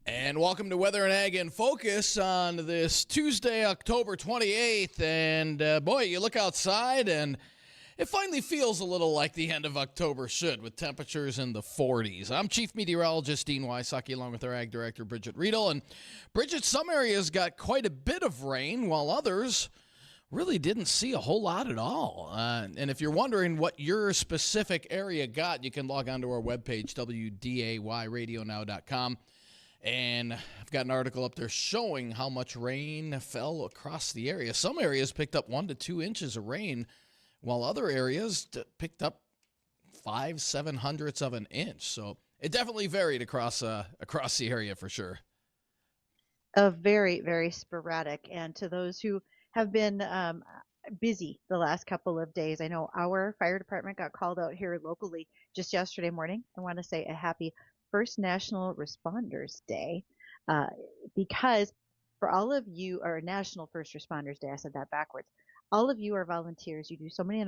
And welcome to Weather and Ag in Focus on this Tuesday, October 28th. And boy, you look outside and it finally feels a little like the end of October should, with temperatures in the 40s. I'm Chief Meteorologist Dean Wysocki, along with our Ag Director Bridgette Readel. And Bridgette, some areas got quite a bit of rain, while others really didn't see a whole lot at all. And if you're wondering what your specific area got, you can log on to our webpage, WDAYradionow.com. And I've got an article up there showing how much rain fell across the area. Some areas picked up 1 to 2 inches of rain, while other areas picked up 5/700ths of an inch. So it definitely varied across the area for sure. Very, very sporadic. And to those who have been busy the last couple of days, I know our fire department got called out here locally just yesterday morning. I want to say a happy First National Responders Day, uh, because for all of you, or National First Responders Day, I said that backwards. All of you are volunteers. You do so many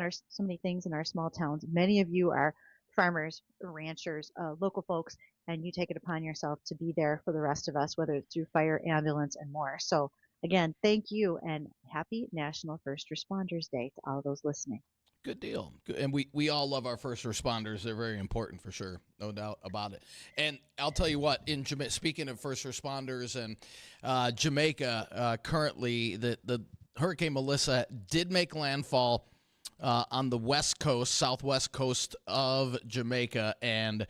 things in our small towns. Many of you are farmers, ranchers, local folks, and you take it upon yourself to be there for the rest of us, whether it's through fire, ambulance, and more. So again, thank you and happy National First Responders Day to all those listening. Good deal. And we all love our first responders. They're very important for sure. No doubt about it. And I'll tell you what, in Jamaica, speaking of first responders and Jamaica, currently the Hurricane Melissa did make landfall on the west coast, southwest coast of Jamaica. And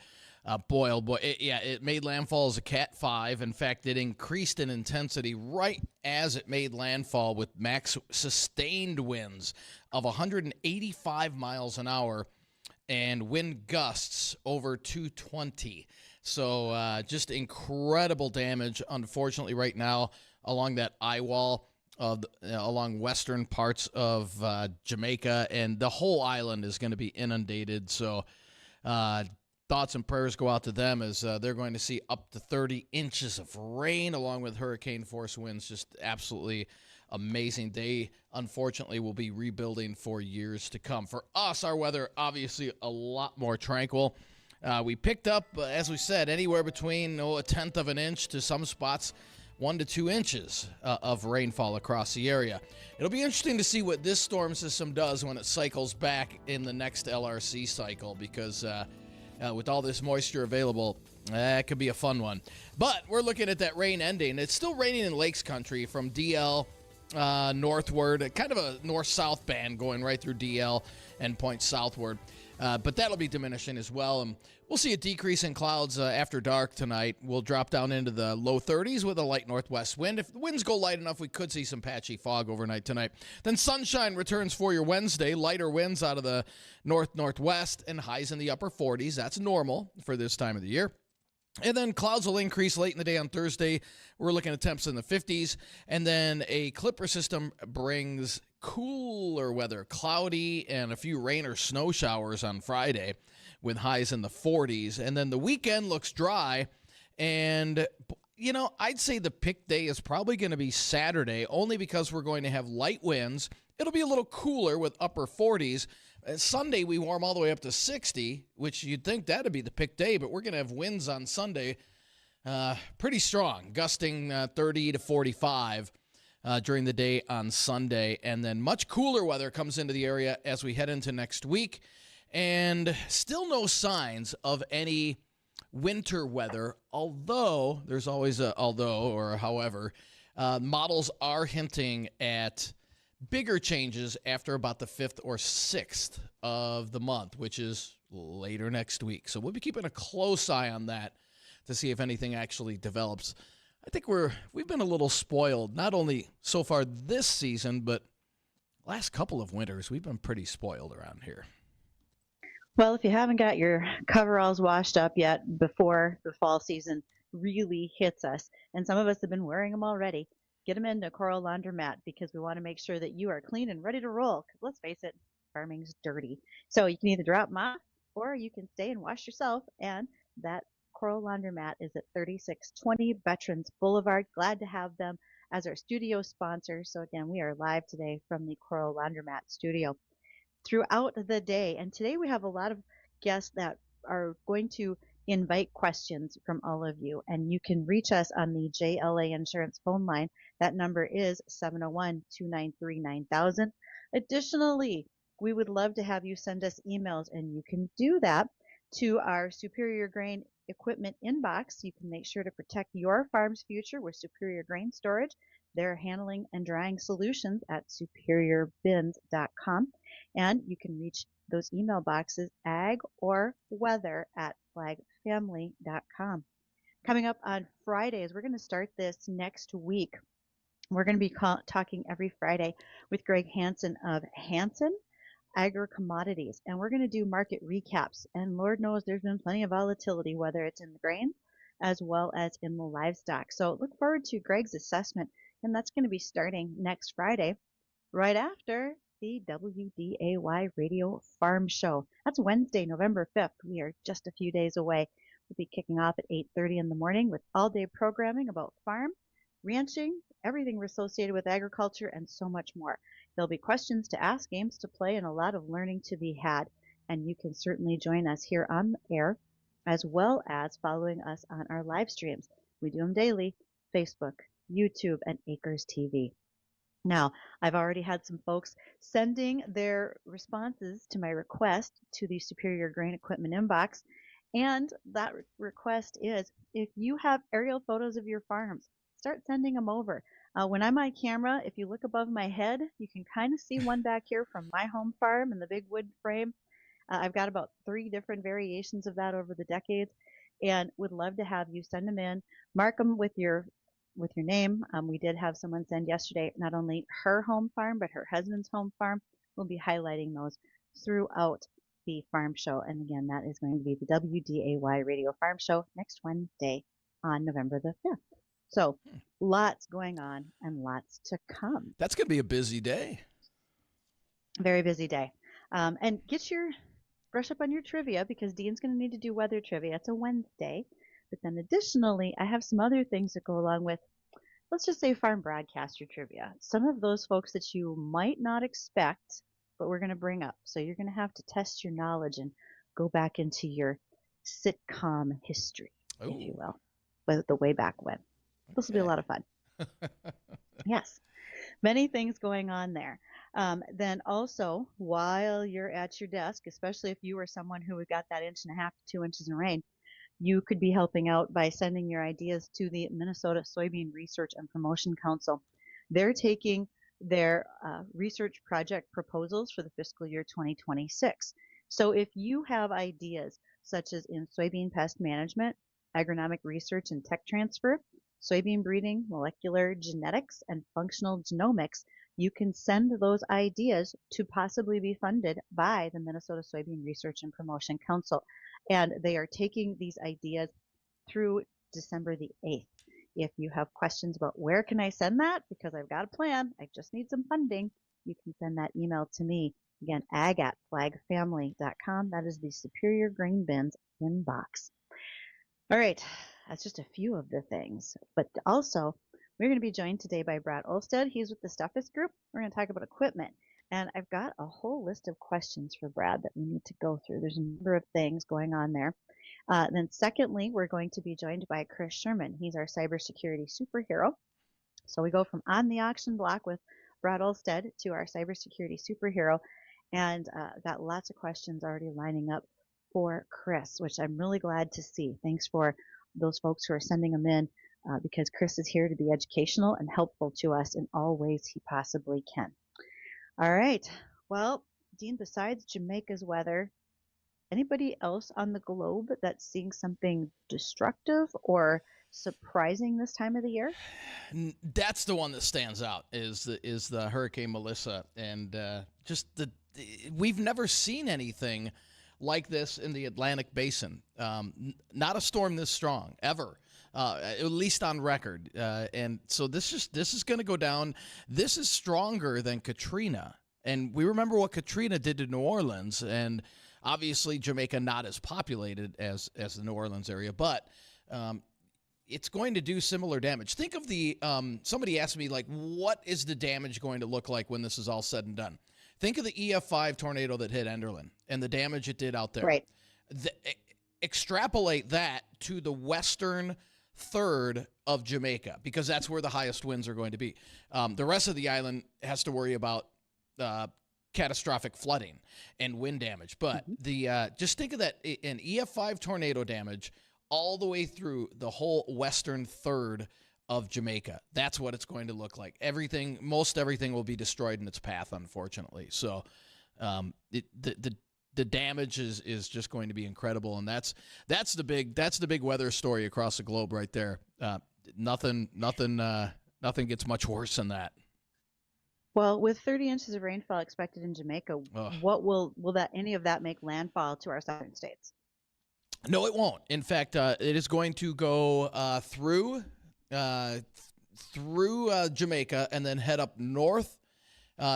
boy, oh boy, it made landfall as a Cat 5. In fact, it increased in intensity right as it made landfall with max sustained winds of 185 miles an hour and wind gusts over 220. So just incredible damage, unfortunately, right now along that eye wall along western parts of Jamaica, and the whole island is going to be inundated. So thoughts and prayers go out to them as they're going to see up to 30 inches of rain along with hurricane force winds. Just absolutely amazing. They, unfortunately, will be rebuilding for years to come. For us, our weather, obviously, a lot more tranquil. We picked up, as we said, anywhere between a tenth of an inch to some spots 1 to 2 inches of rainfall across the area. It'll be interesting to see what this storm system does when it cycles back in the next LRC cycle, because with all this moisture available, it could be a fun one. But we're looking at that rain ending. It's still raining in Lakes Country from DL northward, kind of a north-south band going right through DL and points southward. But that'll be diminishing as well. And we'll see a decrease in clouds after dark tonight. We'll drop down into the low 30s with a light northwest wind. If the winds go light enough, we could see some patchy fog overnight tonight. Then sunshine returns for your Wednesday. Lighter winds out of the north-northwest and highs in the upper 40s. That's normal for this time of the year. And then clouds will increase late in the day on Thursday. We're looking at temps in the 50s. And then a clipper system brings cooler weather, cloudy, and a few rain or snow showers on Friday with highs in the 40s. And then the weekend looks dry. And, I'd say the pick day is probably going to be Saturday, only because we're going to have light winds. It'll be a little cooler with upper 40s. Sunday, we warm all the way up to 60, which you'd think that'd be the pick day, but we're going to have winds on Sunday pretty strong, gusting 30 to 45 during the day on Sunday. And then much cooler weather comes into the area as we head into next week. And still no signs of any winter weather, although there's always a although or however. Models are hinting at bigger changes after about the 5th or 6th of the month, which is later next week. So we'll be keeping a close eye on that to see if anything actually develops. I think we've been a little spoiled, not only so far this season, but last couple of winters. We've been pretty spoiled around here. Well, if you haven't got your coveralls washed up yet before the fall season really hits us, and some of us have been wearing them already, get them into Coral Laundromat, because we want to make sure that you are clean and ready to roll. Because let's face it, farming's dirty. So you can either drop them off or you can stay and wash yourself. And that Coral Laundromat is at 3620 Veterans Boulevard. Glad to have them as our studio sponsor. So again, we are live today from the Coral Laundromat studio throughout the day. And today we have a lot of guests that are going to invite questions from all of you. And you can reach us on the JLA Insurance phone line. That number is 701-293-9000. Additionally, we would love to have you send us emails, and you can do that to our Superior Grain Equipment inbox. You can make sure to protect your farm's future with Superior Grain Storage. They're handling and drying solutions at superiorbins.com. And you can reach those email boxes, ag or weather, at flagfamily.com. Coming up on Fridays, we're going to start this next week. We're going to be talking every Friday with Greg Hansen of Hansen Agri-Commodities, and we're going to do market recaps. And Lord knows there's been plenty of volatility, whether it's in the grain as well as in the livestock. So look forward to Greg's assessment, and that's going to be starting next Friday, right after the WDAY Radio Farm Show. That's Wednesday, November 5th. We are just a few days away. We'll be kicking off at 8:30 in the morning with all-day programming about farm, ranching, everything associated with agriculture, and so much more. There'll be questions to ask, games to play, and a lot of learning to be had. And you can certainly join us here on the air, as well as following us on our live streams. We do them daily: Facebook, YouTube, and Acres TV. Now, I've already had some folks sending their responses to my request to the Superior Grain Equipment inbox. And that request is, if you have aerial photos of your farms, start sending them over. When I'm on camera, if you look above my head, you can kind of see one back here from my home farm in the big wood frame. I've got about 3 different variations of that over the decades, and would love to have you send them in. Mark them with your name. We did have someone send yesterday not only her home farm, but her husband's home farm. We'll be highlighting those throughout the farm show. And again, that is going to be the WDAY Radio Farm Show next Wednesday on November the 5th. So lots going on and lots to come. That's going to be a busy day. Very busy day. And brush up on your trivia, because Dean's going to need to do weather trivia. It's a Wednesday. But then additionally, I have some other things that go along with, let's just say, farm broadcaster trivia. Some of those folks that you might not expect, but we're going to bring up. So you're going to have to test your knowledge and go back into your sitcom history, if you will, but the way back when. This will be a lot of fun. Yes. Many things going on there. Then also, while you're at your desk, especially if you are someone who got that 1.5 to 2 inches of rain, you could be helping out by sending your ideas to the Minnesota Soybean Research and Promotion Council. They're taking their research project proposals for the fiscal year 2026. So if you have ideas such as in soybean pest management, agronomic research and tech transfer, soybean breeding, molecular genetics, and functional genomics, you can send those ideas to possibly be funded by the Minnesota Soybean Research and Promotion Council. And they are taking these ideas through December the 8th. If you have questions about where can I send that, because I've got a plan, I just need some funding, you can send that email to me. Again, ag@flagfamily.com. That is the Superior Grain Bins inbox. All right, that's just a few of the things. But also, we're going to be joined today by Brad Olstad. He's with the Steffes Group. We're going to talk about equipment. And I've got a whole list of questions for Brad that we need to go through. There's a number of things going on there. Then secondly, we're going to be joined by Chris Sherman. He's our cybersecurity superhero. So we go from on the auction block with Brad Olstad to our cybersecurity superhero. And got lots of questions already lining up for Chris, which I'm really glad to see. Thanks for those folks who are sending them in, because Chris is here to be educational and helpful to us in all ways he possibly can. All right. Well, Dean, besides Jamaica's weather, anybody else on the globe that's seeing something destructive or surprising this time of the year? That's the one that stands out, is the Hurricane Melissa, and we've never seen anything like this in the Atlantic Basin. Not a storm this strong ever. At least on record. And so this is going to go down. This is stronger than Katrina. And we remember what Katrina did to New Orleans. And obviously Jamaica not as populated as the New Orleans area, but it's going to do similar damage. Think of somebody asked me, like, what is the damage going to look like when this is all said and done? Think of the EF5 tornado that hit Enderlin and the damage it did out there. Right. extrapolate that to the western third of Jamaica, because that's where the highest winds are going to be. The rest of the island has to worry about catastrophic flooding and wind damage. But the just think of that, an EF5 tornado damage all the way through the whole western third of Jamaica. That's what it's going to look like. Most everything will be destroyed in its path, unfortunately. So the damage is just going to be incredible, and that's the big weather story across the globe right there. Nothing gets much worse than that. Well, with 30 inches of rainfall expected in Jamaica, what will any of that make landfall to our southern states? No, it won't. In fact, it is going to go through Jamaica and then head up north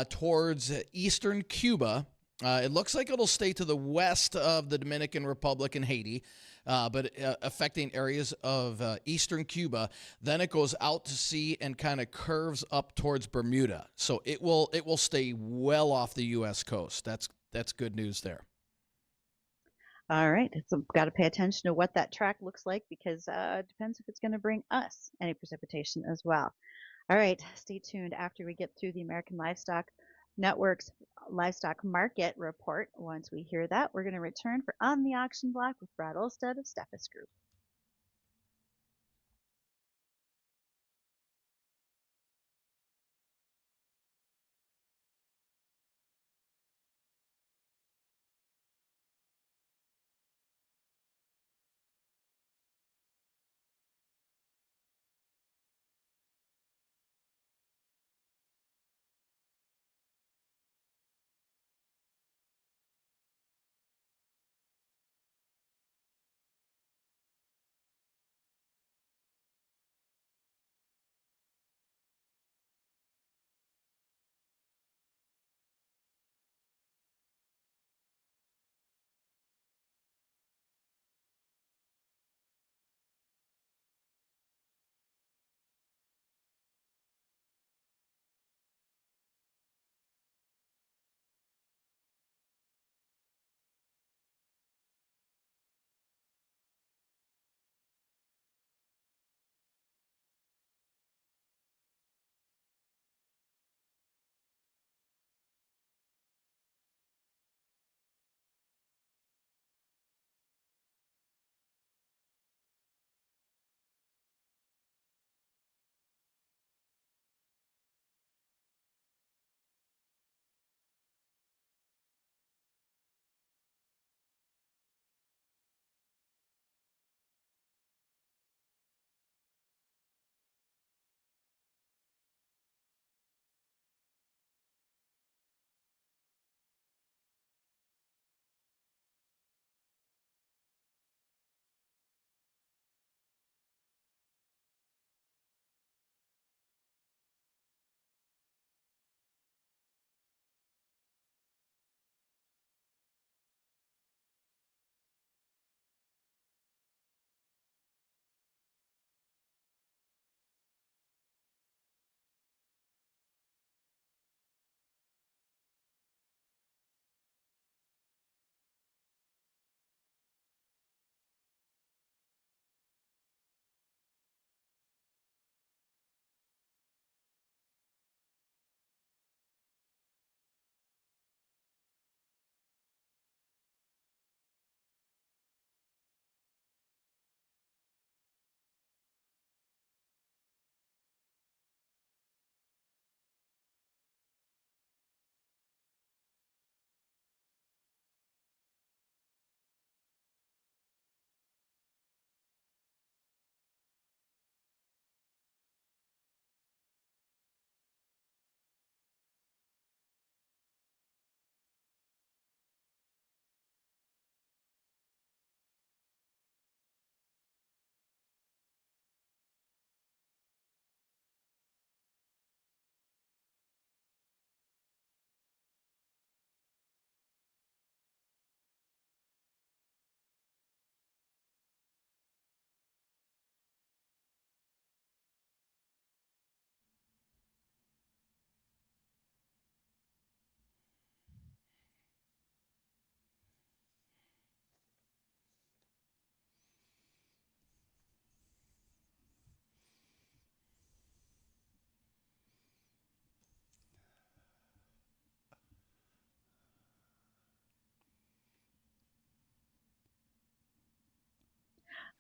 towards eastern Cuba. It looks like it'll stay to the west of the Dominican Republic and Haiti, but affecting areas of eastern Cuba. Then it goes out to sea and kind of curves up towards Bermuda. So it will stay well off the U.S. coast. That's good news there. All right, so got to pay attention to what that track looks like, because it depends if it's going to bring us any precipitation as well. All right, stay tuned after we get through the American Livestock Network's livestock market report. Once we hear that, we're going to return for On the Auction Block with Brad Olstad of Steffes Group.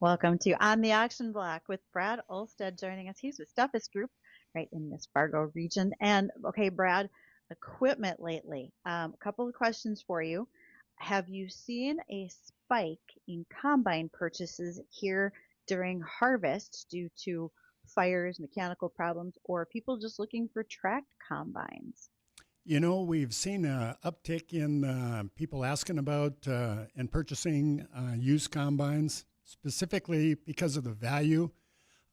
Welcome to On the Auction Block with Brad Olstad joining us. He's with Steffes Group right in this Fargo region. And okay, Brad, equipment lately. A couple of questions for you. Have you seen a spike in combine purchases here during harvest due to fires, mechanical problems, or people just looking for tracked combines? We've seen an uptick in people asking about and purchasing used combines, specifically because of the value.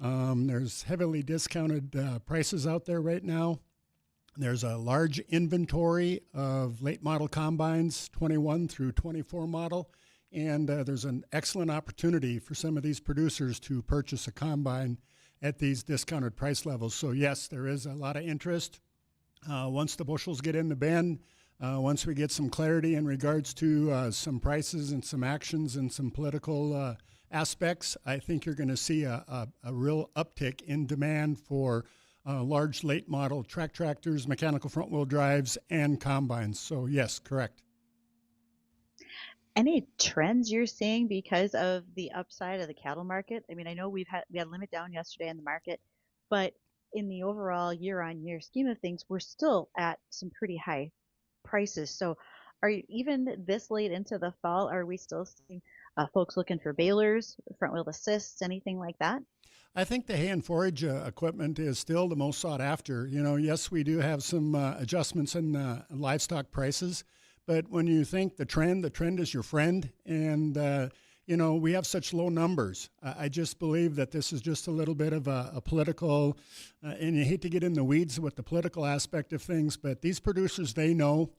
There's heavily discounted prices out there right now. There's a large inventory of late model combines, 21 through 24 model, and there's an excellent opportunity for some of these producers to purchase a combine at these discounted price levels. So yes, there is a lot of interest. Once the bushels get in the bin, once we get some clarity in regards to some prices and some actions and some political aspects, I think you're going to see a real uptick in demand for large late model track tractors, mechanical front wheel drives, and combines. So yes, correct. Any trends you're seeing because of the upside of the cattle market? I mean, I know we had limit down yesterday in the market, but in the overall year-on-year scheme of things, we're still at some pretty high prices. So, are you even this late into the fall? Are we still seeing folks looking for balers, front wheel assists, anything like that? I think the hay and forage equipment is still the most sought after. Yes, we do have some adjustments in livestock prices, but when you think the trend is your friend, and we have such low numbers. I just believe that this is just a little bit of a political, and you hate to get in the weeds with the political aspect of things, but these producers, they know,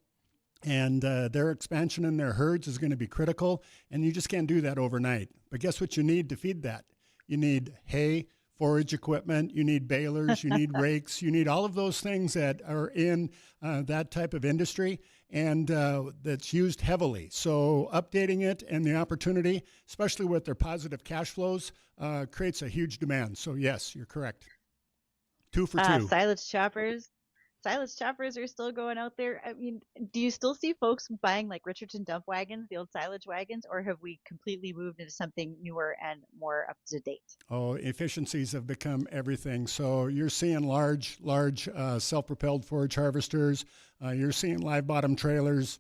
and their expansion in their herds is going to be critical, and you just can't do that overnight. But guess what you need to feed that? You need hay, forage equipment, you need balers, you need rakes, you need all of those things that are in that type of industry, and that's used heavily. So updating it and the opportunity, especially with their positive cash flows, creates a huge demand. So yes, you're correct. 2 for 2. Silage choppers are still going out there. I mean, do you still see folks buying like Richardson dump wagons, the old silage wagons, or have we completely moved into something newer and more up to date? Oh, efficiencies have become everything. So you're seeing large self-propelled forage harvesters. You're seeing live bottom trailers.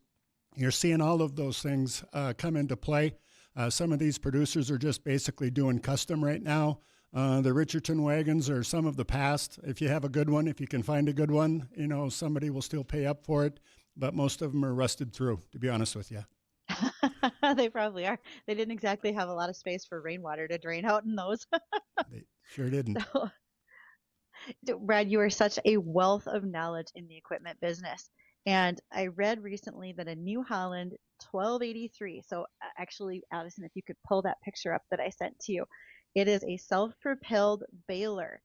You're seeing all of those things come into play. Some of these producers are just basically doing custom right now. The Richardson wagons are some of the past. If you have a good one, if you can find a good one, somebody will still pay up for it. But most of them are rusted through, to be honest with you. They probably are. They didn't exactly have a lot of space for rainwater to drain out in those. They sure didn't. Brad, you are such a wealth of knowledge in the equipment business. And I read recently that a New Holland 1283, so actually, Addison, if you could pull that picture up that I sent to you, it is a self-propelled baler.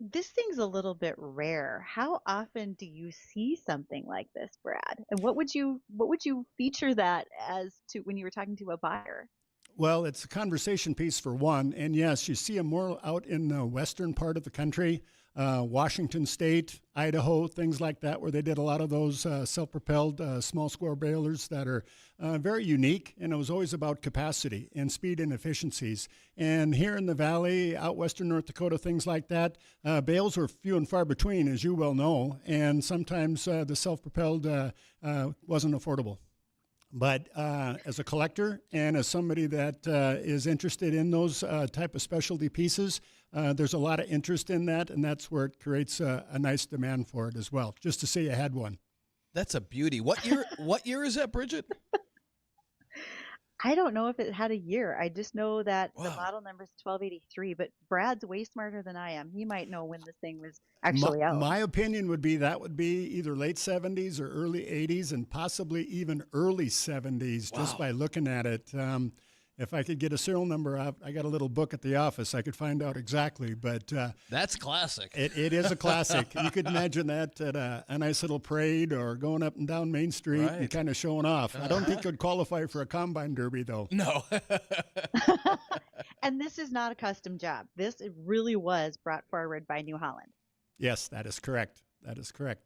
This thing's a little bit rare. How often do you see something like this, Brad? And what would you feature that as to when you were talking to a buyer? Well, it's a conversation piece for one. And yes, you see them more out in the western part of the country, Washington State, Idaho, things like that, where they did a lot of those self-propelled small square balers that are very unique. And it was always about capacity and speed and efficiencies. And here in the valley, out western North Dakota, things like that, bales were few and far between, as you well know. And sometimes the self-propelled wasn't affordable. But as a collector and as somebody that is interested in those type of specialty pieces, there's a lot of interest in that, and that's where it creates a nice demand for it as well. Just to say you had one. That's a beauty. What year? What year is that, Bridgette? I don't know if it had a year. I just know that the Wow. model number is 1283, but Brad's way smarter than I am. He might know when this thing was My, actually out. my opinion would be that would be either late 70s or early 80s, and possibly even early 70s, just Wow. by looking at it. If I could get a serial number out, I got a little book at the office. I could find out exactly, but That's classic. it is a classic. You could imagine that at a nice little parade or going up and down Main Street and Right. kind of showing off. I don't think it would qualify for a combine derby, though. No. And this is not a custom job. This it really was brought forward by New Holland. Yes, that is correct. That is correct.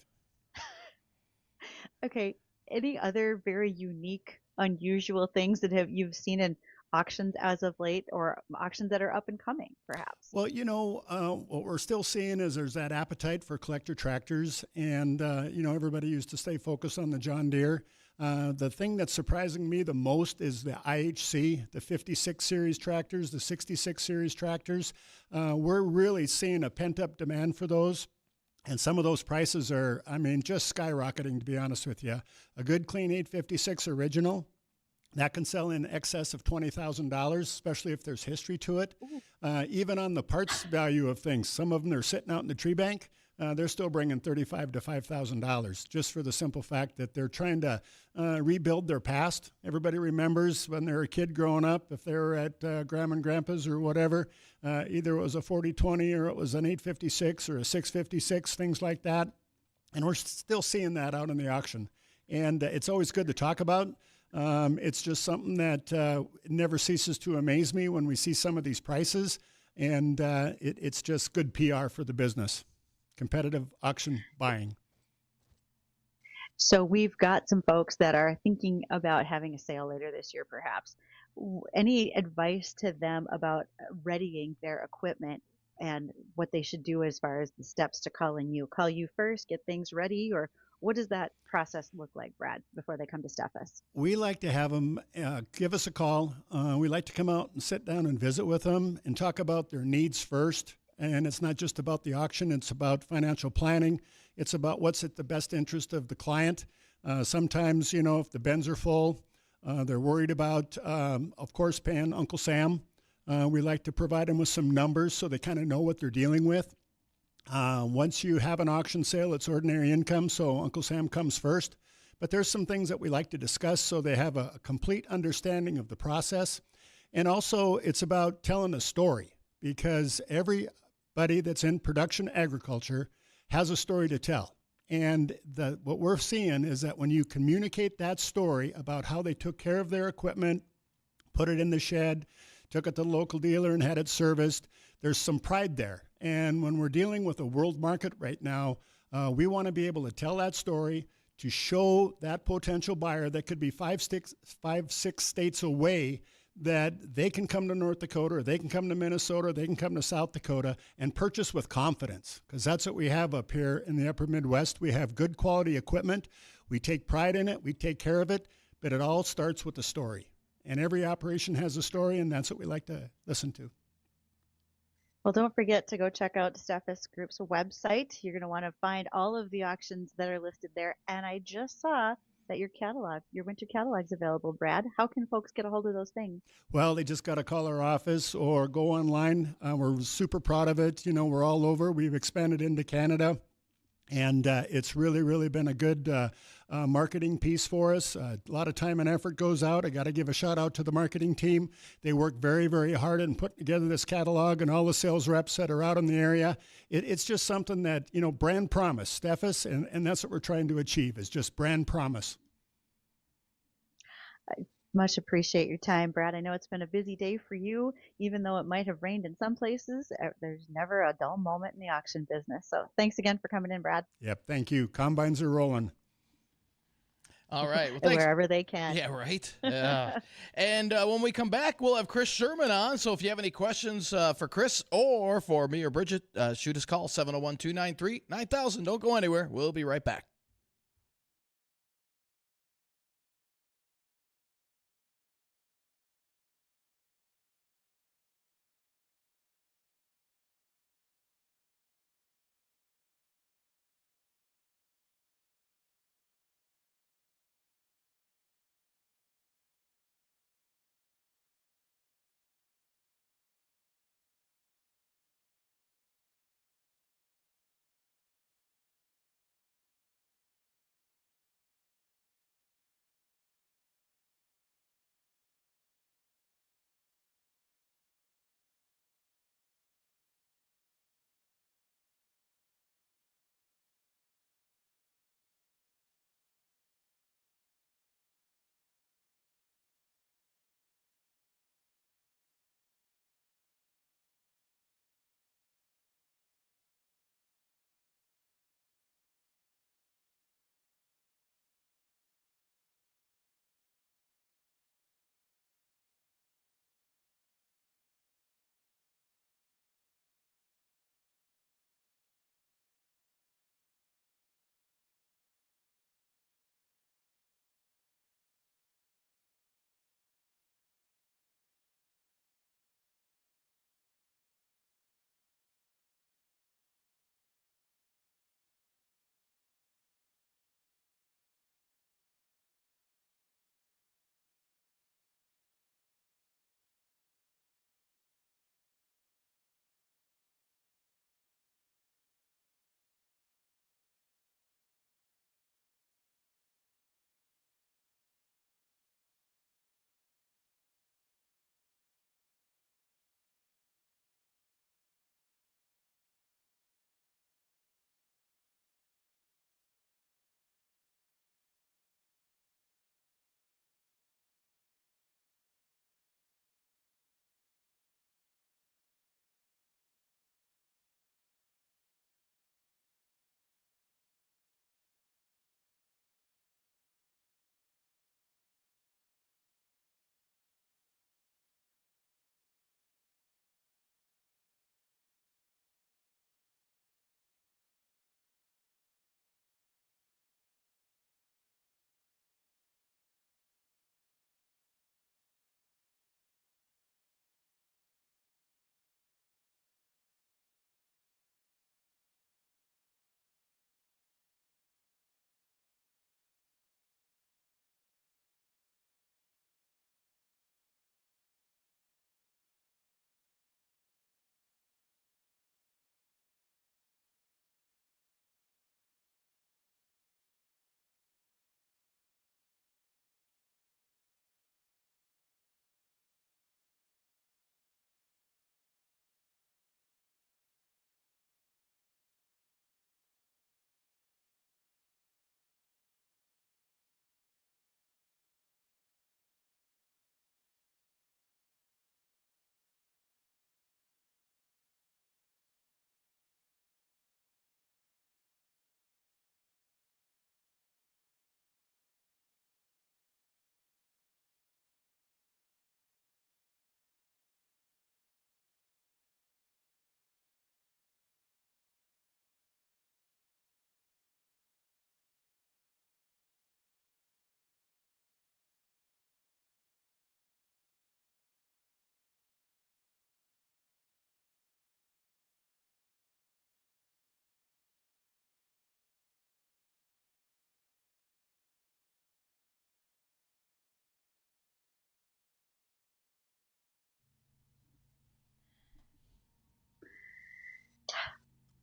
Okay, any other very unique, unusual things that have you've seen in auctions as of late, or auctions that are up and coming, perhaps? Well, what we're still seeing is there's that appetite for collector tractors, and everybody used to stay focused on the John Deere. The thing that's surprising me the most is the IHC, the 56 series tractors, the 66 series tractors. We're really seeing a pent-up demand for those. And some of those prices are, just skyrocketing, to be honest with you. A good clean 856 original, that can sell in excess of $20,000, especially if there's history to it. Even on the parts value of things, some of them are sitting out in the tree bank. They're still bringing $35,000 to $5,000 just for the simple fact that they're trying to rebuild their past. Everybody remembers when they were a kid growing up, if they were at Grandma and Grandpa's or whatever, either it was a 40-20 or it was an 856 or a 656, things like that. And we're still seeing that out in the auction. And it's always good to talk about. It's just something that never ceases to amaze me when we see some of these prices. And it's just good PR for the business. Competitive auction buying. So we've got some folks that are thinking about having a sale later this year, perhaps. Any advice to them about readying their equipment and what they should do as far as the steps to calling you? Call you first, get things ready, or what does that process look like, Brad, before they come to Steffes? We like to have them give us a call. We like to come out and sit down and visit with them and talk about their needs first. And it's not just about the auction, it's about financial planning. It's about what's at the best interest of the client. Sometimes, if the bins are full, they're worried about, of course, paying Uncle Sam. We like to provide them with some numbers so they kind of know what they're dealing with. Once you have an auction sale, it's ordinary income, so Uncle Sam comes first. But there's some things that we like to discuss so they have a complete understanding of the process. And also, it's about telling a story, because everybody that's in production agriculture has a story to tell. And what we're seeing is that when you communicate that story about how they took care of their equipment, put it in the shed, took it to the local dealer and had it serviced, there's some pride there. And when we're dealing with a world market right now, we want to be able to tell that story to show that potential buyer that could be 5-6 states away, that they can come to North Dakota, or they can come to Minnesota, or they can come to South Dakota and purchase with confidence, because that's what we have up here in the upper Midwest. We have good quality equipment. We take pride in it. We take care of it, but it all starts with a story. And every operation has a story, and that's what we like to listen to. Well, don't forget to go check out Steffes Group's website. You're going to want to find all of the auctions that are listed there. And I just saw that your winter catalog's available, Brad. How can folks get a hold of those things? Well, they just got to call our office or go online. We're super proud of it. We're all over. We've expanded into Canada. And it's really, really been a good marketing piece for us. A lot of time and effort goes out. I got to give a shout out to the marketing team. They work very, very hard in putting together this catalog, and all the sales reps that are out in the area. It's just something that, brand promise, Steffes, and that's what we're trying to achieve, is just brand promise. I much appreciate your time, Brad. I know it's been a busy day for you, even though it might have rained in some places. There's never a dull moment in the auction business. So thanks again for coming in, Brad. Yep, thank you. Combines are rolling. All right. Well, thanks. Wherever they can. Yeah, right. Yeah. And when we come back, we'll have Chris Sherman on. So if you have any questions for Chris or for me or Bridgette, shoot us a call, 701-293-9000. Don't go anywhere. We'll be right back.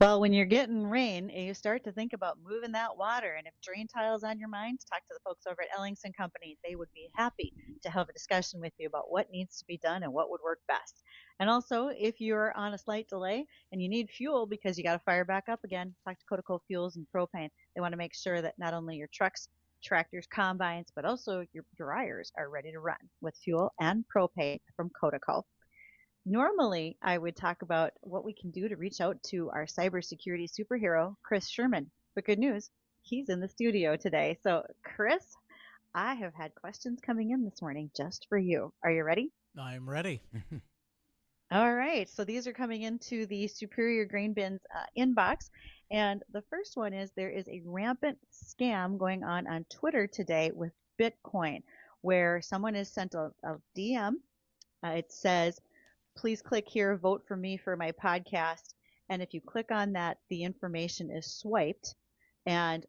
Well, when you're getting rain, you start to think about moving that water. And if drain tile's on your mind, talk to the folks over at Ellingson Company. They would be happy to have a discussion with you about what needs to be done and what would work best. And also, if you're on a slight delay and you need fuel because you got to fire back up again, talk to Codeco Fuels and Propane. They want to make sure that not only your trucks, tractors, combines, but also your dryers are ready to run with fuel and propane from Codeco. Normally, I would talk about what we can do to reach out to our cybersecurity superhero, Chris Sherman. But good news, he's in the studio today. So, Chris, I have had questions coming in this morning just for you. Are you ready? I'm ready. All right. So, these are coming into the Superior Grain Bins inbox. And the first one is there is a rampant scam going on Twitter today with Bitcoin, where someone has sent a DM. It says, please click here, vote for me for my podcast. And if you click on that, the information is swiped, and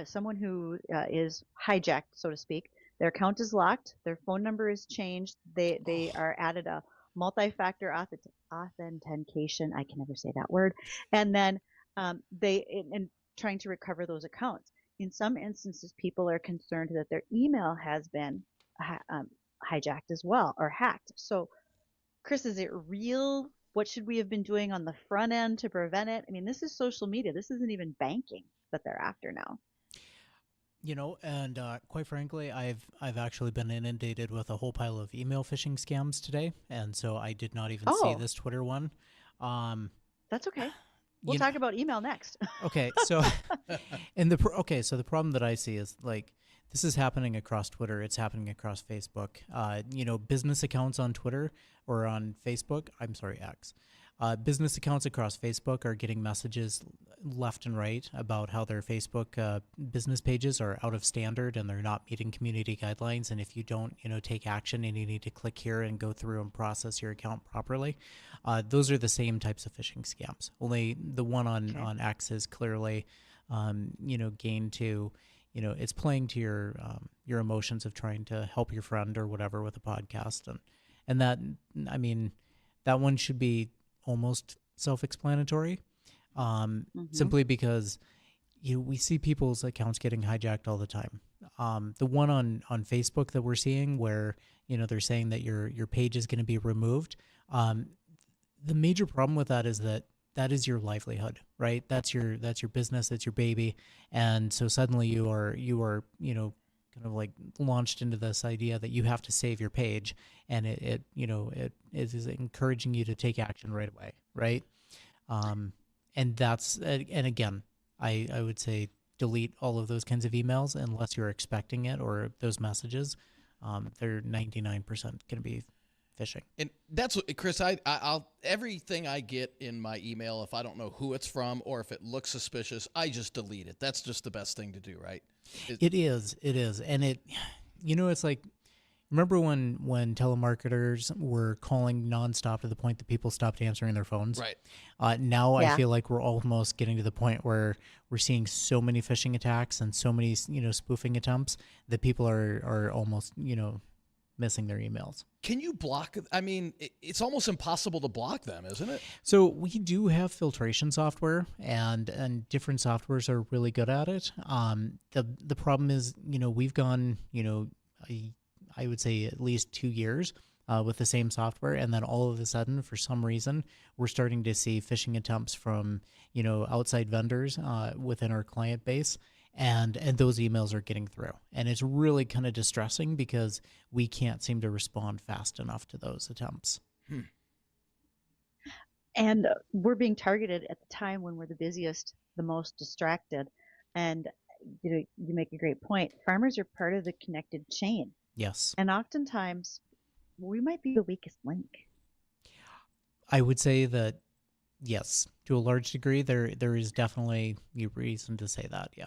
someone who is hijacked, so to speak, their account is locked, their phone number is changed, they are added a multi-factor authentication. I can never say that word. And then in trying to recover those accounts. In some instances, people are concerned that their email has been hijacked as well, or hacked. So Chris, is it real? What should we have been doing on the front end to prevent it? I mean, this is social media. This isn't even banking that they're after now. And quite frankly, I've actually been inundated with a whole pile of email phishing scams today, and so I did not even see this Twitter one. That's okay. We'll talk about email next. Okay, so so the problem that I see is like this is happening across Twitter. It's happening across Facebook. Business accounts on Twitter or on Facebook. I'm sorry, X. Business accounts across Facebook are getting messages left and right about how their Facebook business pages are out of standard and they're not meeting community guidelines. And if you don't, take action and you need to click here and go through and process your account properly, those are the same types of phishing scams. Only the one on X is clearly, gained to, it's playing to your emotions of trying to help your friend or whatever with a podcast, and that, I mean, that one should be almost self-explanatory, simply because we see people's accounts getting hijacked all the time. The one on Facebook that we're seeing where they're saying that your page is going to be removed. The major problem with that is that is your livelihood, right? That's your business, that's your baby, and so suddenly you are kind of like launched into this idea that you have to save your page, and it is encouraging you to take action right away, right? And that's, and again, I would say delete all of those kinds of emails unless you're expecting it or those messages. They're 99% going to be phishing. And that's what, Chris, I'll everything I get in my email, if I don't know who it's from or if it looks suspicious, I just delete it. That's just the best thing to do, right? It is. And it's like, remember when telemarketers were calling nonstop to the point that people stopped answering their phones? Right. Now I feel like we're almost getting to the point where we're seeing so many phishing attacks and so many, spoofing attempts that people are almost, missing their emails. Can you block? I mean, it's almost impossible to block them, isn't it? So we do have filtration software, and different softwares are really good at it. The problem is, we've gone, I would say at least 2 years with the same software, and then all of a sudden, for some reason, we're starting to see phishing attempts from, outside vendors within our client base. And those emails are getting through. And it's really kind of distressing because we can't seem to respond fast enough to those attempts. And we're being targeted at the time when we're the busiest, the most distracted. And you make a great point. Farmers are part of the connected chain. Yes. And oftentimes we might be the weakest link. I would say that, yes, to a large degree, there is definitely a reason to say that, yeah.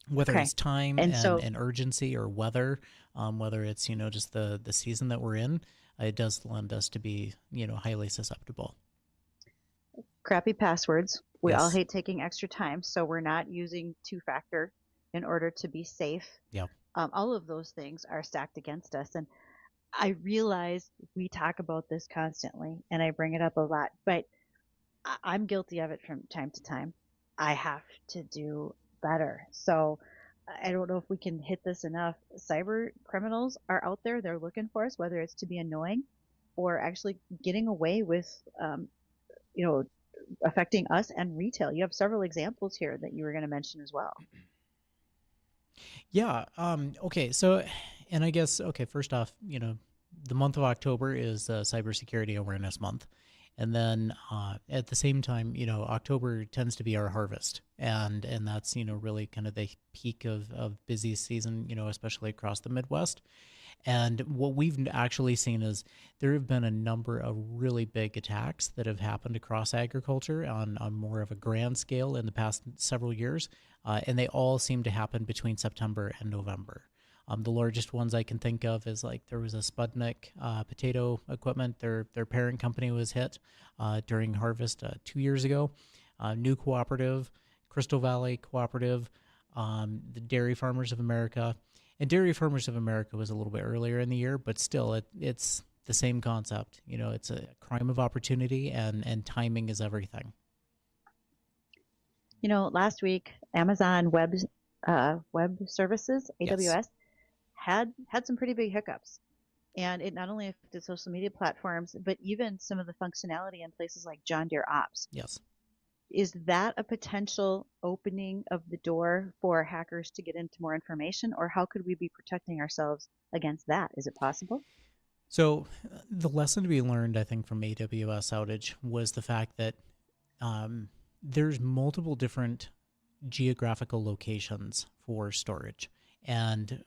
Whether it's time and urgency or weather, whether it's, just the season that we're in, it does lend us to be, highly susceptible. Crappy passwords. We all hate taking extra time, so we're not using two-factor in order to be safe. Yeah. All of those things are stacked against us. And I realize we talk about this constantly, and I bring it up a lot, but I'm guilty of it from time to time. I have to do better. So I don't know if we can hit this enough. Cyber criminals are out there. They're looking for us, whether it's to be annoying or actually getting away with, you know, affecting us and retail. You have several examples here that you were going to mention as well. Yeah. Okay. So, and I guess, okay, first off, the month of October is Cybersecurity Awareness Month. And then at the same time, October tends to be our harvest. And that's, really kind of the peak of busy season, especially across the Midwest. And what we've actually seen is there have been a number of really big attacks that have happened across agriculture on more of a grand scale in the past several years. And they all seem to happen between September and November. The largest ones I can think of is like there was a Sputnik potato equipment. Their parent company was hit during harvest 2 years ago. New Cooperative, Crystal Valley Cooperative, the Dairy Farmers of America. And Dairy Farmers of America was a little bit earlier in the year, but still it's the same concept. It's a crime of opportunity, and timing is everything. Last week, Amazon Web Services, AWS, Yes. had some pretty big hiccups. And it not only affected social media platforms, but even some of the functionality in places like John Deere Ops. Yes. Is that a potential opening of the door for hackers to get into more information, or how could we be protecting ourselves against that? Is it possible? So the lesson to be learned, I think, from AWS outage was the fact that there's multiple different geographical locations for storage and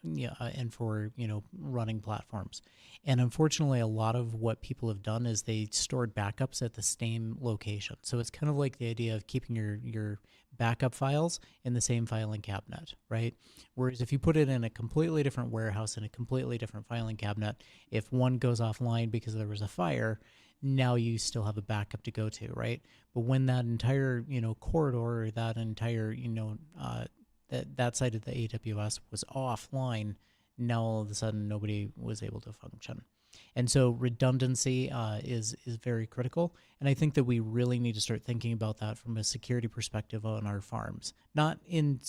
for running platforms. And unfortunately, a lot of what people have done is they stored backups at the same location. So it's kind of like the idea of keeping your backup files in the same filing cabinet, right? Whereas if you put it in a completely different warehouse in a completely different filing cabinet, if one goes offline because there was a fire, now you still have a backup to go to, right? But when that entire corridor or that entire that side of the AWS was offline, now all of a sudden nobody was able to function. And so redundancy is very critical. And I think that we really need to start thinking about that from a security perspective on our farms, not in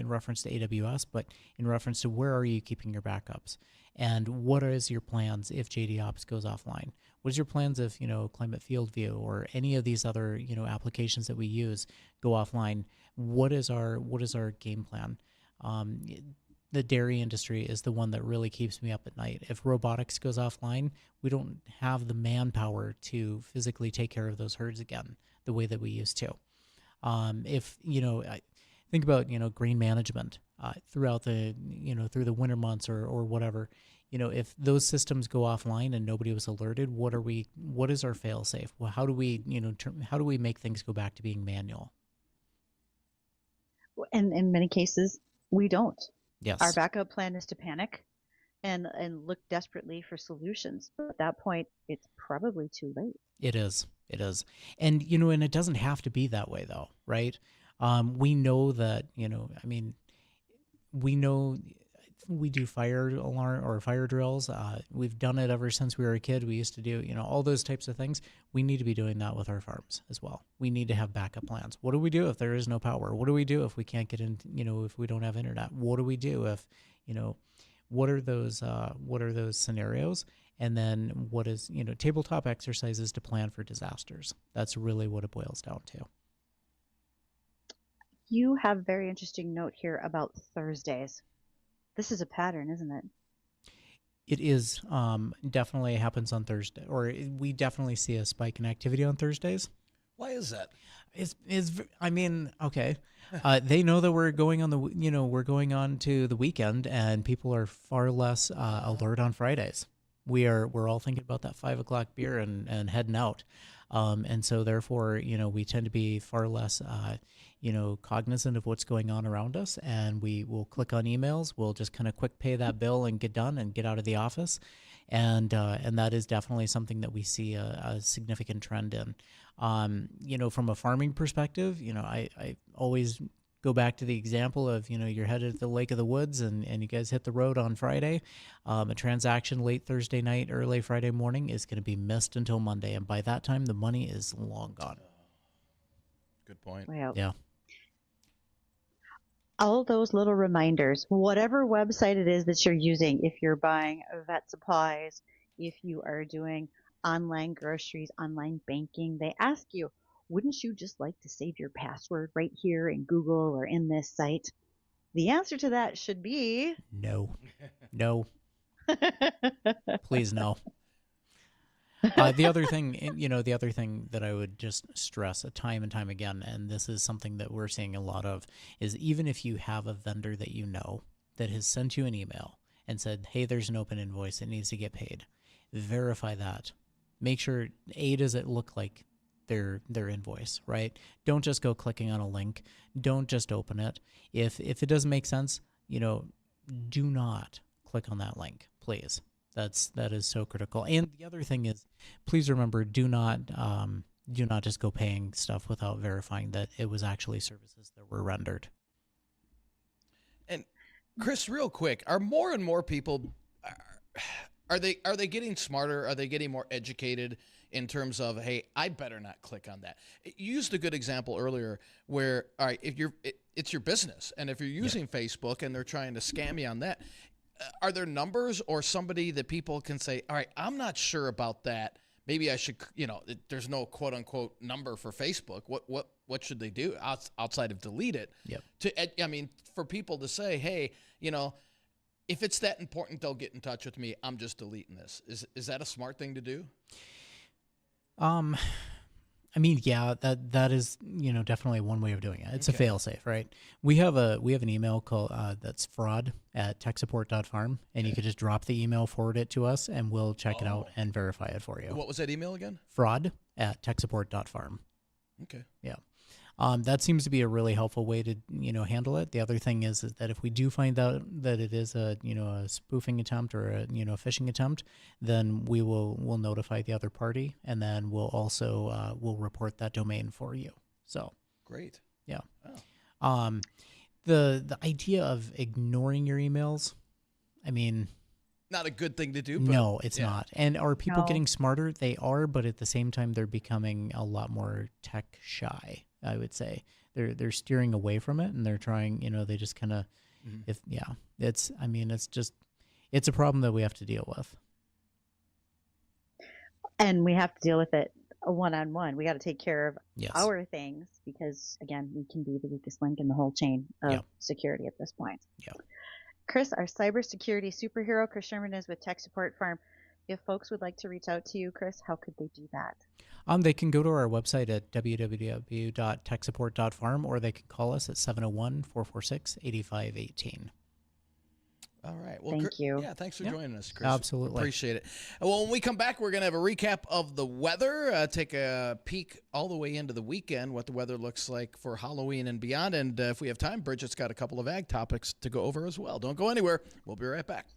reference to AWS, but in reference to where are you keeping your backups, and what is your plans if JD Ops goes offline? What is your plans if Climate Field View or any of these other applications that we use go offline? What is our game plan? The dairy industry is the one that really keeps me up at night. If robotics goes offline, we don't have the manpower to physically take care of those herds again the way that we used to. If think about grain management throughout the through the winter months or whatever. If those systems go offline and nobody was alerted, what is our fail safe? Well, how do we how do we make things go back to being manual? And in many cases, we don't. Yes. Our backup plan is to panic and look desperately for solutions. But at that point, it's probably too late. It is. And, and it doesn't have to be that way though, right? We know that, we know we do fire alarm or fire drills. We've done it ever since we were a kid. We used to do, all those types of things. We need to be doing that with our farms as well. We need to have backup plans. What do we do if there is no power? What do we do if we can't get in, if we don't have internet? What do we do if, what are those scenarios? And then what is, tabletop exercises to plan for disasters. That's really what it boils down to. You have a very interesting note here about Thursdays. This is a pattern, isn't it? It is. Definitely happens on Thursday, or we definitely see a spike in activity on Thursdays. Why is that? Okay. They know that we're going on we're going on to the weekend, and people are far less alert on Fridays. We're all thinking about that 5 o'clock beer and heading out. And so therefore, we tend to be far less, cognizant of what's going on around us. And we will click on emails. We'll just kind of quick pay that bill and get done and get out of the office. And that is definitely something that we see a significant trend in. From a farming perspective, I always go back to the example of, you're headed to the Lake of the Woods and you guys hit the road on Friday. A transaction late Thursday night, early Friday morning is going to be missed until Monday. And by that time, the money is long gone. Good point. Well, Yeah. all those little reminders, whatever website it is that you're using, if you're buying vet supplies, if you are doing online groceries, online banking, they ask you, wouldn't you just like to save your password right here in Google or in this site? The answer to that should be No. No. Please no. The other thing, the other thing that I would just stress time and time again, and this is something that we're seeing a lot of, is even if you have a vendor that you know that has sent you an email and said, hey, there's an open invoice, it needs to get paid, verify that. Make sure, does it look like their invoice, right? Don't just go clicking on a link. Don't just open it. If it doesn't make sense, do not click on that link, please. That is so critical. And the other thing is, please remember, do not just go paying stuff without verifying that it was actually services that were rendered. And Chris, real quick, are more and more people are they getting smarter? Are they getting more educated in terms of, hey, I better not click on that? You used a good example earlier where, all right, if it's your business, and if you're using Facebook and they're trying to scam you on that, are there numbers or somebody that people can say, all right, I'm not sure about that. Maybe I should, there's no quote unquote number for Facebook. What should they do outside of delete it? Yep. For people to say, hey, if it's that important, they'll get in touch with me. I'm just deleting this. Is that a smart thing to do? Yeah, that is, definitely one way of doing it. It's a fail safe, right? We have an email called that's fraud@techsupport.farm, and you could just drop the email, forward it to us, and we'll check it out and verify it for you. What was that email again? fraud@techsupport.farm. Okay. Yeah. That seems to be a really helpful way to, handle it. The other thing is that if we do find out that it is a spoofing attempt or a phishing attempt, then we'll notify the other party, and then we'll also we'll report that domain for you. So great. Yeah. Oh. The idea of ignoring your emails, not a good thing to do. But no, it's not. And are people No. getting smarter? They are, but at the same time, they're becoming a lot more tech shy, I would say. They're steering away from it, and they're trying, they just kind of, it's a problem that we have to deal with. And we have to deal with it one-on-one. We got to take care of Yes. our things because, again, we can be the weakest link in the whole chain of Yep. security at this point. Yep. Chris, our cybersecurity superhero, Chris Sherman, is with Tech Support Farm. If folks would like to reach out to you, Chris, how could they do that? They can go to our website at www.techsupport.farm, or they can call us at 701-446-8518. All right. Well, Thank you. Yeah, thanks for joining us, Chris. Absolutely. Appreciate it. Well, when we come back, we're going to have a recap of the weather, take a peek all the way into the weekend, what the weather looks like for Halloween and beyond. And if we have time, Bridgette's got a couple of ag topics to go over as well. Don't go anywhere. We'll be right back.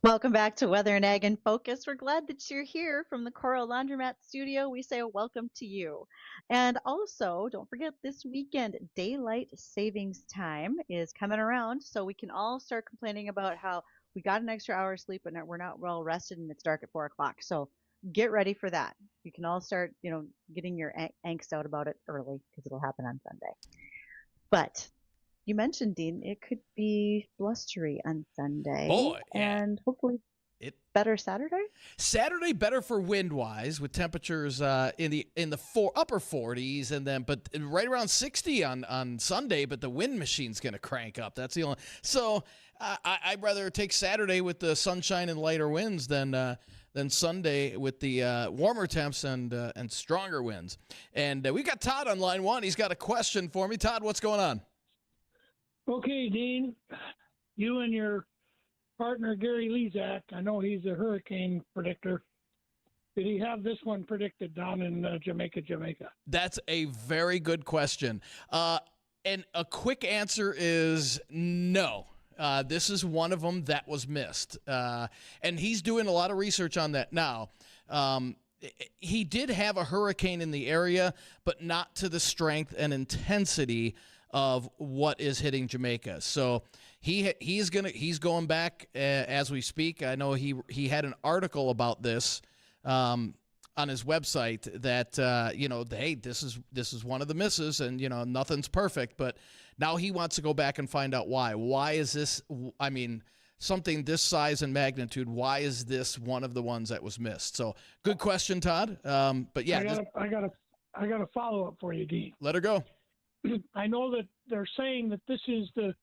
Welcome back to Weather and Ag in Focus. We're glad that you're here from the Coral Laundromat studio. We say welcome to you. And also, don't forget this weekend, daylight savings time is coming around. So we can all start complaining about how we got an extra hour of sleep and we're not well rested and it's dark at 4 o'clock. So get ready for that. You can all start, getting your angst out about it early because it'll happen on Sunday. But you mentioned, Dean, it could be blustery on Sunday. Boy, yeah. And hopefully better Saturday? Saturday better for wind-wise, with temperatures in the upper 40s, and then but right around 60 on Sunday. But the wind machine's going to crank up. That's the only. So I'd rather take Saturday with the sunshine and lighter winds than Sunday with the warmer temps and stronger winds. And we got Todd on line one. He's got a question for me. Todd, what's going on? Okay, Dean, you and your partner Gary Lezak, I know he's a hurricane predictor. Did he have this one predicted down in Jamaica? That's a very good question. And a quick answer is no. This is one of them that was missed. And he's doing a lot of research on that now. He did have a hurricane in the area, but not to the strength and intensity of what is hitting Jamaica. So he's going back as we speak. I know he had an article about this on his website that hey, this is one of the misses, and nothing's perfect, but now he wants to go back and find out why. Why is this? I mean, something this size and magnitude. Why is this one of the ones that was missed? So good question, Todd. But yeah, I got a follow up for you, Dean. Let her go. I know that they're saying that this is the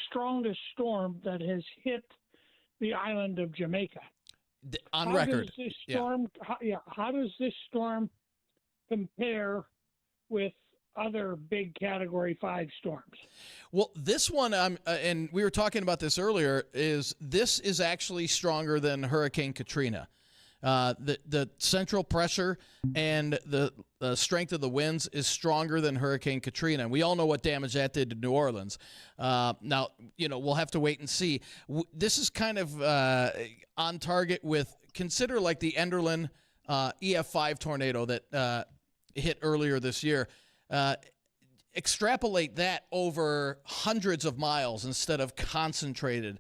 strongest storm that has hit the island of Jamaica. On record. Does this storm, how does this storm compare with other big Category 5 storms? Well, this one, and we were talking about this earlier, this is actually stronger than Hurricane Katrina. The central pressure and the strength of the winds is stronger than Hurricane Katrina. And we all know what damage that did to New Orleans. Now, we'll have to wait and see. This is kind of on target with, consider like the Enderlin EF5 tornado that hit earlier this year. Extrapolate that over hundreds of miles instead of concentrated.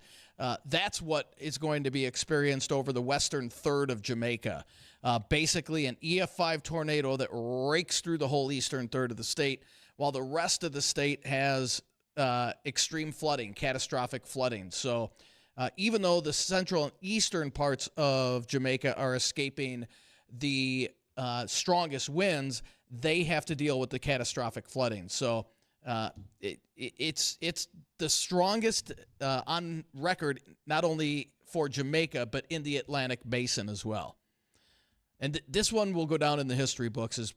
That's what is going to be experienced over the western third of Jamaica. Basically, an EF5 tornado that rakes through the whole eastern third of the state, while the rest of the state has extreme flooding, catastrophic flooding. So even though the central and eastern parts of Jamaica are escaping the strongest winds, they have to deal with the catastrophic flooding. So it's the strongest on record, not only for Jamaica, but in the Atlantic Basin as well. And this one will go down in the history books.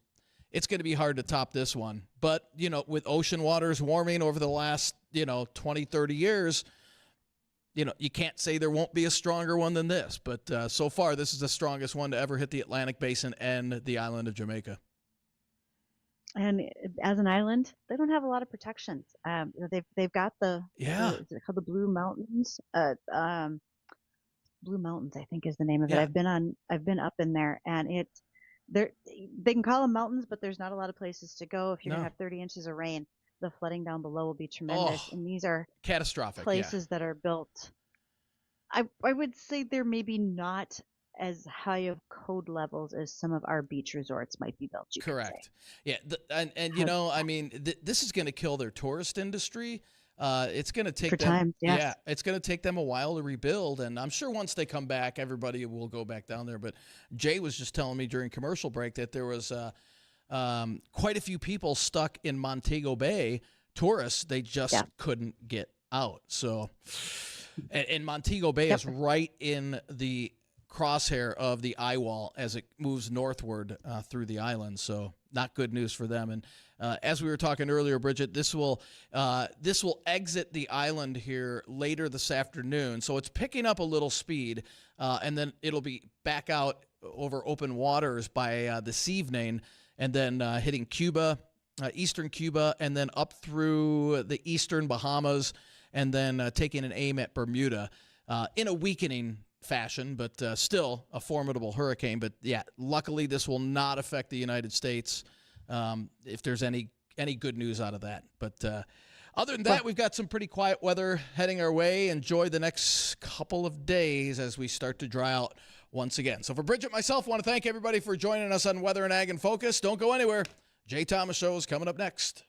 It's going to be hard to top this one. But, with ocean waters warming over the last, 20, 30 years, you can't say there won't be a stronger one than this. But so far, this is the strongest one to ever hit the Atlantic Basin and the island of Jamaica. And as an island, they don't have a lot of protections. They've got is it called the Blue Mountains? Blue Mountains, I think, is the name of it. I've been up in there, and they can call them mountains, but there's not a lot of places to go. If you're gonna have 30 inches of rain, the flooding down below will be tremendous. And these are catastrophic places that are built. I would say they're maybe not as high of code levels as some of our beach resorts might be built. Correct. Yeah. This is going to kill their tourist industry. It's going to take it's going to take them a while to rebuild. And I'm sure once they come back, everybody will go back down there. But Jay was just telling me during commercial break that there was quite a few people stuck in Montego Bay, tourists. They just couldn't get out. So, and Montego Bay is right in the crosshair of the eye wall as it moves northward through the island. So not good news for them. And as we were talking earlier, Bridgette, this will exit the island here later this afternoon. So it's picking up a little speed, and then it'll be back out over open waters by this evening, and then hitting Cuba, eastern Cuba, and then up through the eastern Bahamas, and then taking an aim at Bermuda. in a weakening fashion, but still a formidable hurricane. But yeah, luckily this will not affect the United States, if there's any good news out of that. But other than that, we've got some pretty quiet weather heading our way. Enjoy the next couple of days as we start to dry out once again. So for Bridgette, myself, I want to thank everybody for joining us on Weather and Ag in Focus. Don't go anywhere. Jay Thomas Show is coming up next.